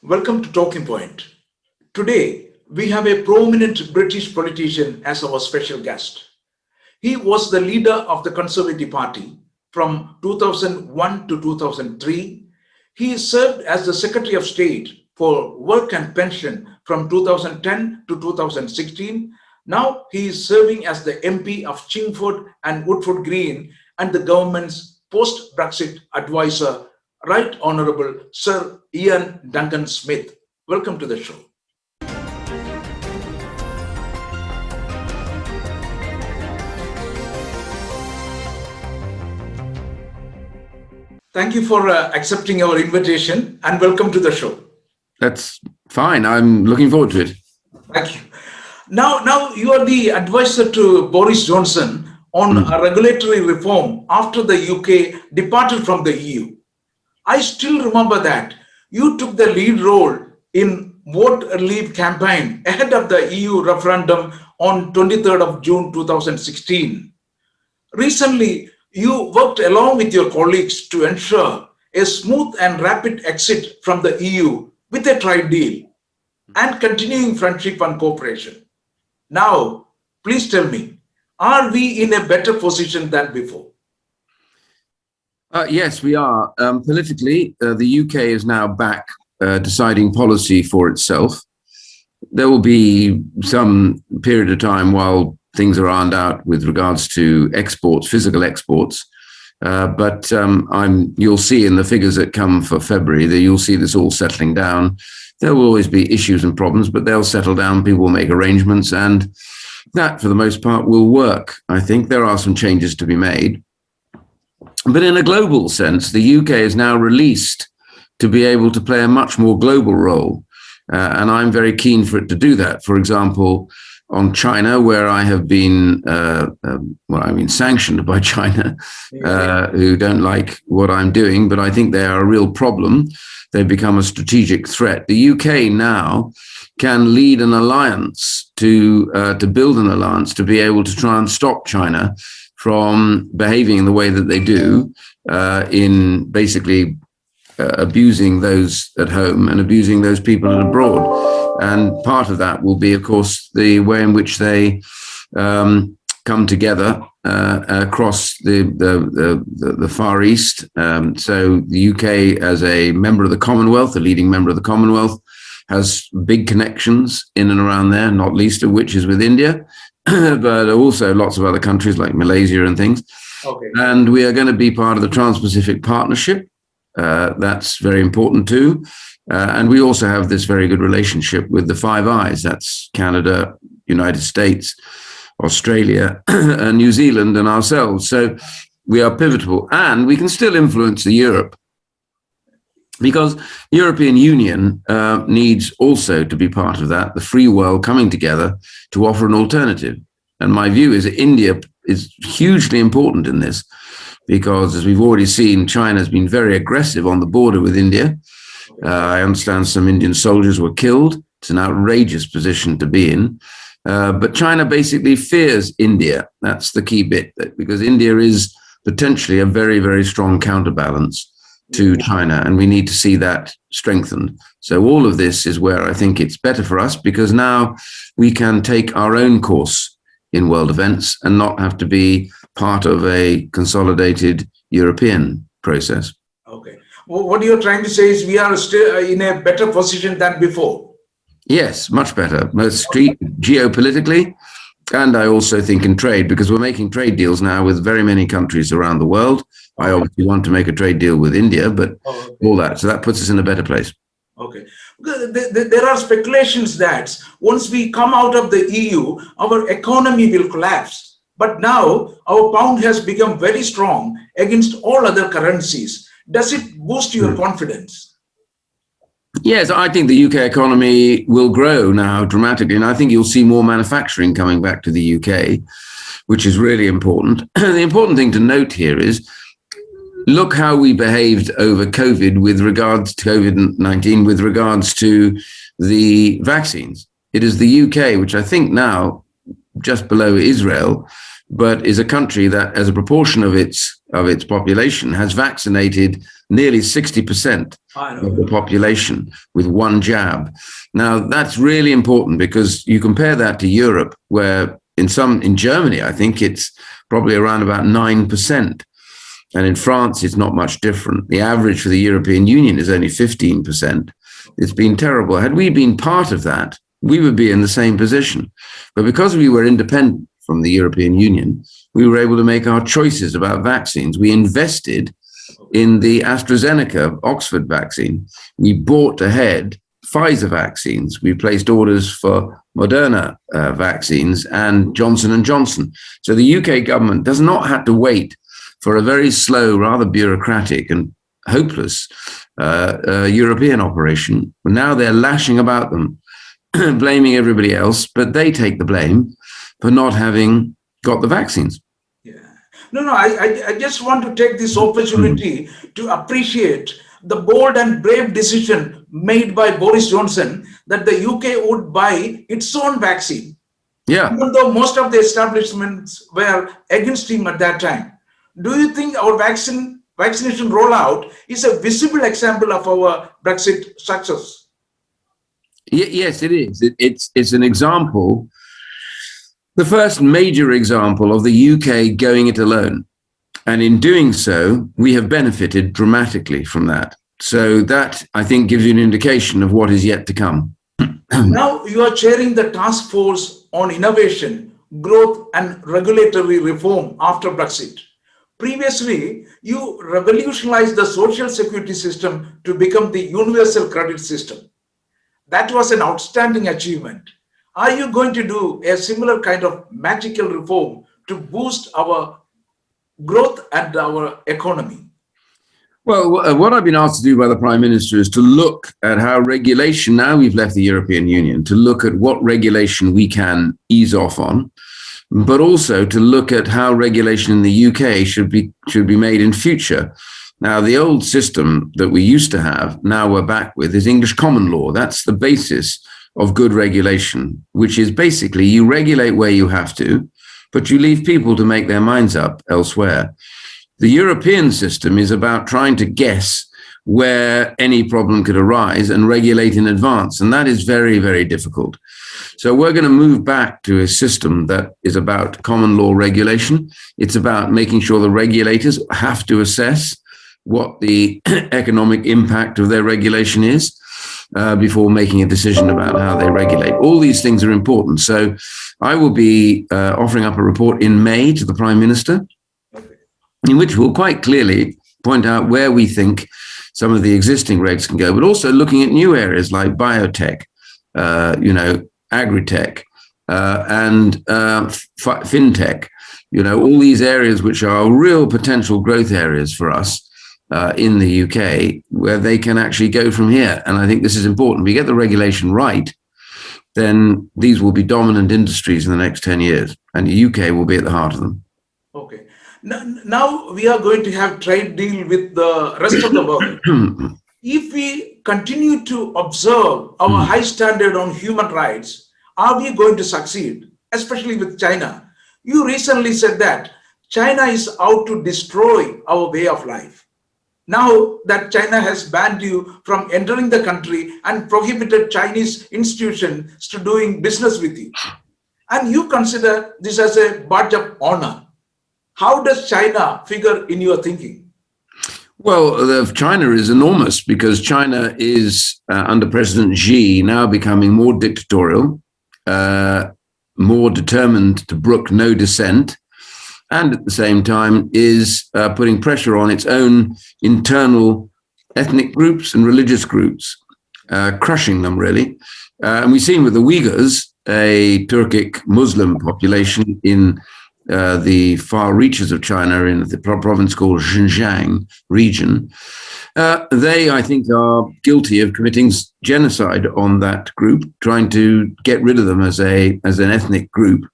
Welcome to Talking Point. Today, we have a prominent British politician as our special guest. He was the leader of the Conservative Party from 2001 to 2003. He served as the Secretary of State for Work and Pension from 2010 to 2016. Now he is serving as the MP of Chingford and Woodford Green and the government's post-Brexit advisor, Right Honourable Sir Iain Duncan Smith. Welcome to the show. Thank you for accepting our invitation and welcome to the show. That's fine. I'm looking forward to it. Thank you. Now you are the advisor to Boris Johnson on a regulatory reform after the UK departed from the EU. I still remember that you took the lead role in Vote Leave campaign ahead of the EU referendum on 23rd of June 2016. Recently, you worked along with your colleagues to ensure a smooth and rapid exit from the EU with a trade deal and continuing friendship and cooperation. Now, please tell me, are we in a better position than before? Yes, we are. Politically, the UK is now back deciding policy for itself. There will be some period of time while things are ironed out with regards to exports, physical exports. But you'll see in the figures that come for February that you'll see this all settling down. There will always be issues and problems, but they'll settle down. People will make arrangements, and that, for the most part, will work. I think there are some changes to be made. But in a global sense, the UK is now released to be able to play a much more global role. And I'm very keen for it to do that. For example, on China, where I have been, sanctioned by China, who don't like what I'm doing, but I think they are a real problem. They've become a strategic threat. The UK now can lead an alliance to build an alliance to be able to try and stop China from behaving the way that they do in basically abusing those at home and abusing those people abroad. And part of that will be, of course, the way in which they come together across the Far East. So the UK, as a member of the Commonwealth, a leading member of the Commonwealth, has big connections in and around there, not least of which is with India, but also lots of other countries like Malaysia and things. Okay. And we are going to be part of the Trans-Pacific Partnership. That's very important too. And we also have this very good relationship with the Five Eyes. That's Canada, United States, Australia, and New Zealand, and ourselves. So we are pivotal, and we can still influence Europe, because European Union needs also to be part of that, the free world coming together to offer an alternative. And my view is that India is hugely important in this, because as we've already seen, China has been very aggressive on the border with India. I understand some Indian soldiers were killed. It's an outrageous position to be in. But China basically fears India. That's the key bit, because India is potentially a very, very strong counterbalance to China, and we need to see that strengthened. So all of this is where I think it's better for us, because now we can take our own course in world events and not have to be part of a consolidated European process. Okay. Well, what you're trying to say is we are still in a better position than before. Yes, much better, most geopolitically. And I also think in trade, because we're making trade deals now with very many countries around the world. I obviously want to make a trade deal with India, but all that. So that puts us in a better place. Okay. There are speculations that once we come out of the EU, our economy will collapse. But now our pound has become very strong against all other currencies. Does it boost your confidence? Yes, I think the UK economy will grow now dramatically, and I think you'll see more manufacturing coming back to the UK, which is really important. The important thing to note here is, look how we behaved over COVID with regards to COVID-19, with regards to the vaccines. It is the UK, which I think now just below Israel, but is a country that, as a proportion of its of its population has vaccinated nearly 60% of the population with one jab. Now, that's really important because you compare that to Europe, where in Germany, I think it's probably around about 9%. And in France, it's not much different. The average for the European Union is only 15%. It's been terrible. Had we been part of that, we would be in the same position. But because we were independent from the European Union, we were able to make our choices about vaccines. We invested in the AstraZeneca Oxford vaccine. We bought ahead Pfizer vaccines. We placed orders for Moderna vaccines and Johnson & Johnson. So the UK government does not have to wait for a very slow, rather bureaucratic and hopeless European operation. Now they're lashing about them, blaming everybody else, but they take the blame for not having got the vaccines. Yeah. No, I just want to take this opportunity to appreciate the bold and brave decision made by Boris Johnson that the UK would buy its own vaccine. Yeah. Even though most of the establishments were against him at that time. Do you think our vaccination rollout is a visible example of our Brexit success? Yes, it is. It's an example, the first major example of the UK going it alone. And in doing so, we have benefited dramatically from that. So that, I think, gives you an indication of what is yet to come. Now you are chairing the task force on innovation, growth and regulatory reform after Brexit. Previously, you revolutionized the social security system to become the universal credit system. That was an outstanding achievement. Are you going to do a similar kind of magical reform to boost our growth and our economy? Well, what I've been asked to do by the Prime Minister is to look at how regulation, now we've left the European Union, to look at what regulation we can ease off on, but also to look at how regulation in the UK should be made in future. Now, the old system that we used to have, now we're back with, is English common law. That's the basis of good regulation, which is basically you regulate where you have to, but you leave people to make their minds up elsewhere. The European system is about trying to guess where any problem could arise and regulate in advance. And that is very, very difficult. So we're going to move back to a system that is about common law regulation. It's about making sure the regulators have to assess what the economic impact of their regulation is before making a decision about how they regulate. All these things are important. So I will be offering up a report in May to the Prime Minister, in which we'll quite clearly point out where we think some of the existing regs can go, but also looking at new areas like biotech, agri-tech, and fintech, all these areas which are real potential growth areas for us in the UK, where they can actually go from here. And I think this is important. If we get the regulation right, then these will be dominant industries in the next 10 years, and the UK will be at the heart of them. Okay. Now we are going to have trade deal with the rest of the world. If we continue to observe our high standard on human rights, are we going to succeed, especially with China? You recently said that China is out to destroy our way of life. Now that China has banned you from entering the country and prohibited Chinese institutions to doing business with you, and you consider this as a badge of honor, how does China figure in your thinking? Well, China is enormous because China is, under President Xi, now becoming more dictatorial, more determined to brook no dissent, and at the same time is putting pressure on its own internal ethnic groups and religious groups, crushing them, really. And we've seen with the Uyghurs, a Turkic Muslim population in the far reaches of China in the province called Xinjiang region. They, I think, are guilty of committing genocide on that group, trying to get rid of them as an ethnic group.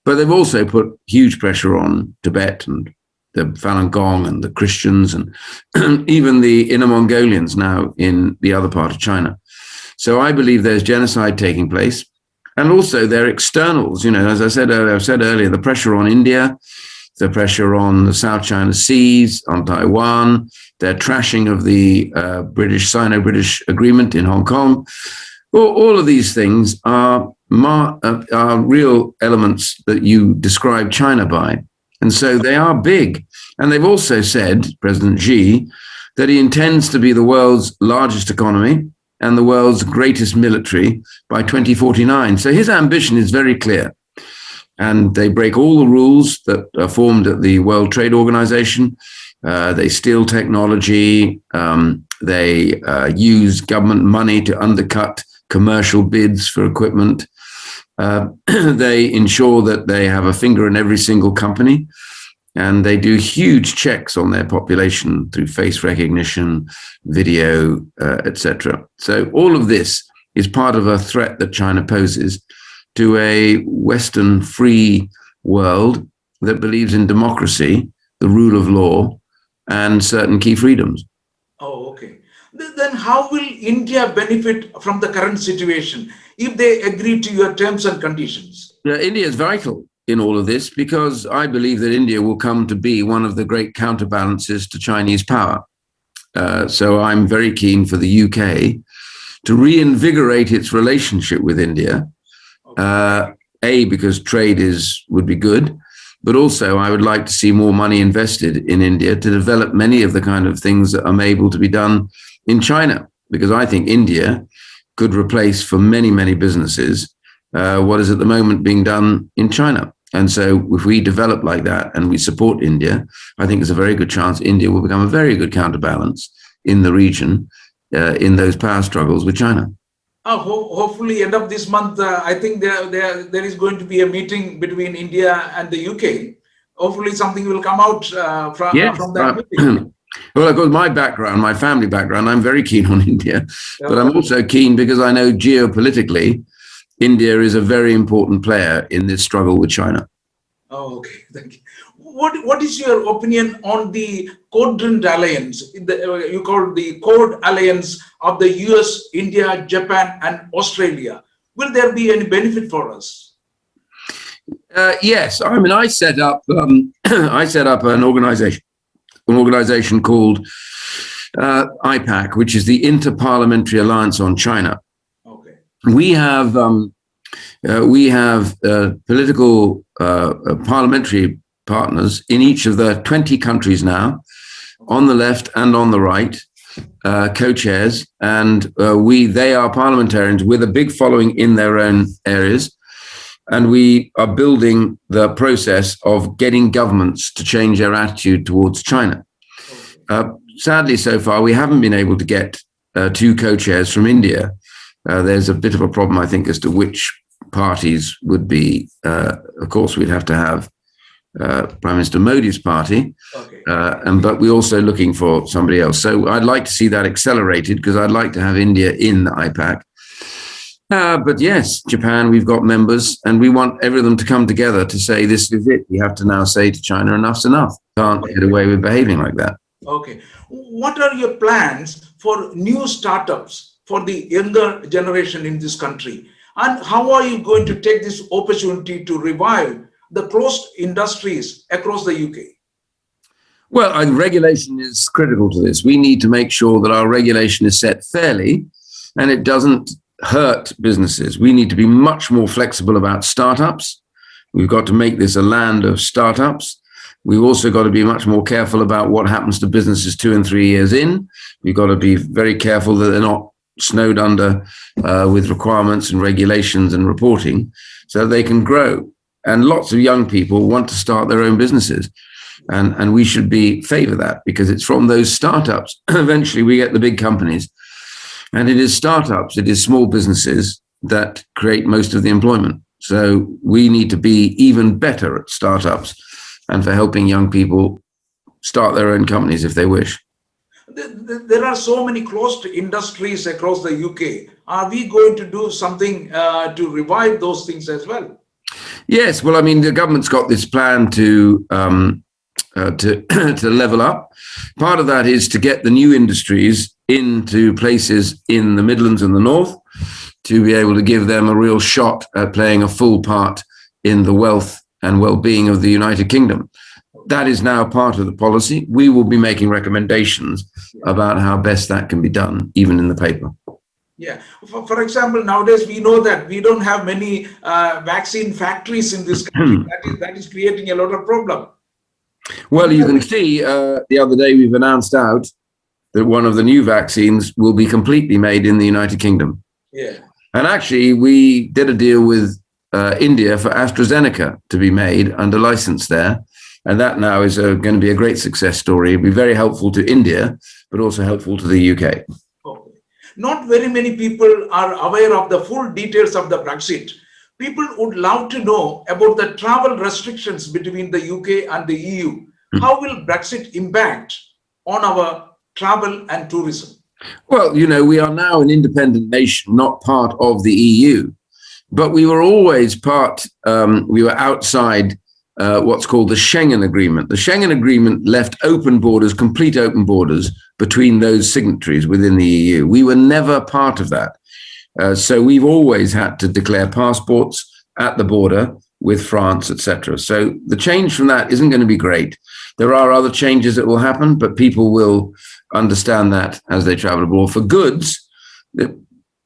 But they've also put huge pressure on Tibet and the Falun Gong and the Christians and even the Inner Mongolians now in the other part of China. So I believe there's genocide taking place. And also their externals, as I've said earlier, the pressure on India, the pressure on the South China Seas, on Taiwan, their trashing of the Sino-British agreement in Hong Kong. All of these things are real elements that you describe China by. And so they are big. And they've also said, President Xi, that he intends to be the world's largest economy and the world's greatest military by 2049. So his ambition is very clear. And they break all the rules that are formed at the World Trade Organization. They steal technology. They use government money to undercut commercial bids for equipment. They ensure that they have a finger in every single company. And they do huge checks on their population through face recognition, video, etc. So all of this is part of a threat that China poses to a Western free world that believes in democracy, the rule of law, and certain key freedoms. Oh, okay. Then how will India benefit from the current situation if they agree to your terms and conditions? India is vital in all of this because I believe that India will come to be one of the great counterbalances to Chinese power. So I'm very keen for the UK to reinvigorate its relationship with India. Because trade would be good, but also I would like to see more money invested in India to develop many of the kind of things that are able to be done in China, because I think India could replace for many, many businesses what is at the moment being done in China. And so if we develop like that and we support India, I think there's a very good chance India will become a very good counterbalance in the region in those power struggles with China. Hopefully, end of this month, I think there is going to be a meeting between India and the UK. Hopefully, something will come out from that meeting. Well, of course, my family background, I'm very keen on India, but I'm also keen because I know geopolitically, India is a very important player in this struggle with China. Oh, okay. Thank you. What is your opinion on the Quadrant Alliance? You call the Quad Alliance of the US, India, Japan, and Australia. Will there be any benefit for us? Yes. I mean, I set up an organization called IPAC, which is the Interparliamentary Alliance on China. Okay. We have political parliamentary partners in each of the 20 countries now, on the left and on the right, co-chairs, and they are parliamentarians with a big following in their own areas, and we are building the process of getting governments to change their attitude towards China. Sadly, so far, we haven't been able to get two co-chairs from India. There's a bit of a problem, I think, as to which parties would be. Of course, we'd have to have Prime Minister Modi's party, okay. But we're also looking for somebody else. So I'd like to see that accelerated because I'd like to have India in the IPAC. But yes, Japan, we've got members, and we want every of them to come together to say this is it. We have to now say to China, enough's enough. Can't get away with behaving like that. Okay. What are your plans for new startups for the younger generation in this country? And how are you going to take this opportunity to revive the closed industries across the UK? Well, regulation is critical to this. We need to make sure that our regulation is set fairly and it doesn't hurt businesses. We need to be much more flexible about startups. We've got to make this a land of startups. We've also got to be much more careful about what happens to businesses 2 and 3 years in. We've got to be very careful that they're not snowed under with requirements and regulations and reporting so they can grow. And lots of young people want to start their own businesses. And we should favor that because it's from those startups. Eventually, we get the big companies. And it is startups, it is small businesses that create most of the employment. So we need to be even better at startups and for helping young people start their own companies if they wish. There are so many closed industries across the UK. Are we going to do something to revive those things as well? Yes. Well, I mean, the government's got this plan to level up. Part of that is to get the new industries into places in the Midlands and the North to be able to give them a real shot at playing a full part in the wealth and well-being of the United Kingdom. that is now part of the policy. We will be making recommendations about how best that can be done, even in the paper. Yeah. For example, nowadays we know that we don't have many vaccine factories in this country. That is creating a lot of problem. Well, you can see the other day we've announced out that one of the new vaccines will be completely made in the United Kingdom. Yeah. And actually, we did a deal with India for AstraZeneca to be made under license there. And that now is going to be a great success story. It'll be very helpful to India, but also helpful to the UK. Okay. Not very many people are aware of the full details of the Brexit. People would love to know about the travel restrictions between the UK and the EU. How will Brexit impact on our travel and tourism? Well, you know, we are now an independent nation, not part of the EU, but we were always we were outside what's called the Schengen Agreement. The Schengen Agreement left open borders, complete open borders between those signatories within the EU. We were never part of that. So we've always had to declare passports at the border with France, etc. So the change from that isn't going to be great. There are other changes that will happen, but people will understand that as they travel abroad. For goods,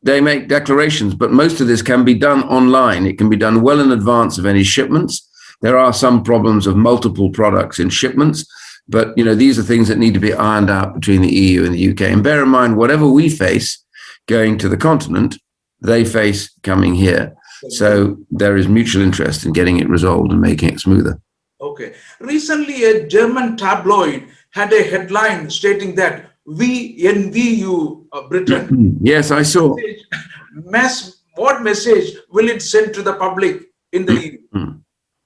they make declarations, but most of this can be done online. It can be done well in advance of any shipments. There are some problems of multiple products in shipments, but these are things that need to be ironed out between the EU and the UK. And bear in mind, whatever we face going to the continent, they face coming here. So there is mutual interest in getting it resolved and making it smoother. Okay. Recently, a German tabloid had a headline stating that we envy you, Britain. Yes, I saw. What message will it send to the public in the EU?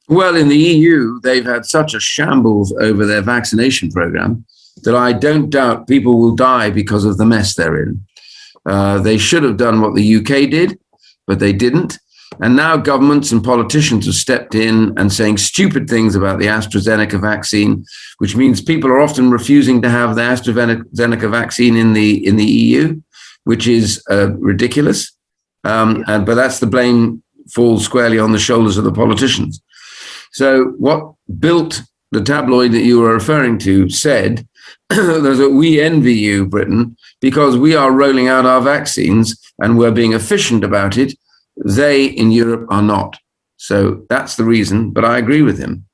Well, in the EU, they've had such a shambles over their vaccination program that I don't doubt people will die because of the mess they're in. They should have done what the UK did, but they didn't. And now governments and politicians have stepped in and saying stupid things about the AstraZeneca vaccine, which means people are often refusing to have the AstraZeneca vaccine in the EU, which is ridiculous. But that's the blame falls squarely on the shoulders of the politicians. So what built the tabloid that you were referring to said that we envy you, Britain, because we are rolling out our vaccines and we're being efficient about it. They in Europe are not. So that's the reason. But I agree with him.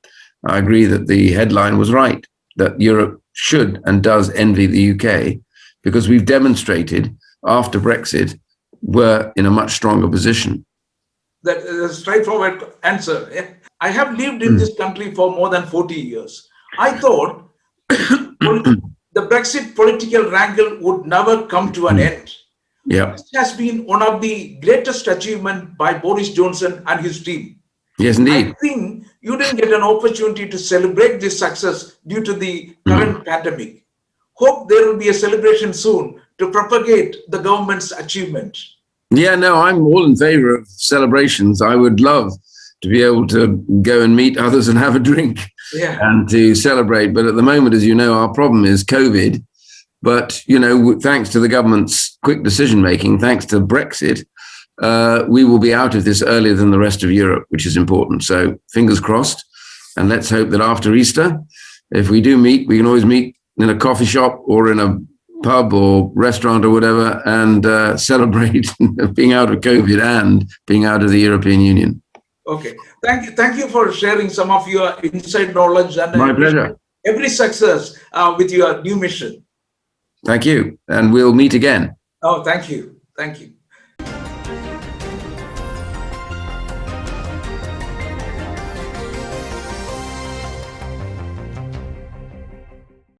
I agree that the headline was right, that Europe should and does envy the UK because we've demonstrated after Brexit we're in a much stronger position. That is a straightforward answer. I have lived in this country for more than 40 years. I thought the Brexit political wrangle would never come to an end. Yeah. This has been one of the greatest achievements by Boris Johnson and his team. Yes, indeed. I think you didn't get an opportunity to celebrate this success due to the current pandemic. Hope there will be a celebration soon to propagate the government's achievement. Yeah, no, I'm all in favor of celebrations. I would love to be able to go and meet others and have a drink and to celebrate. But at the moment, as you know, our problem is COVID. But, thanks to the government's quick decision making, thanks to Brexit, we will be out of this earlier than the rest of Europe, which is important. So fingers crossed. And let's hope that after Easter, if we do meet, we can always meet in a coffee shop or in a pub or restaurant or whatever and celebrate being out of COVID and being out of the European Union. Okay. Thank you for sharing some of your inside knowledge and my pleasure. Every success with your new mission. Thank you. And we'll meet again. Oh, thank you. Thank you.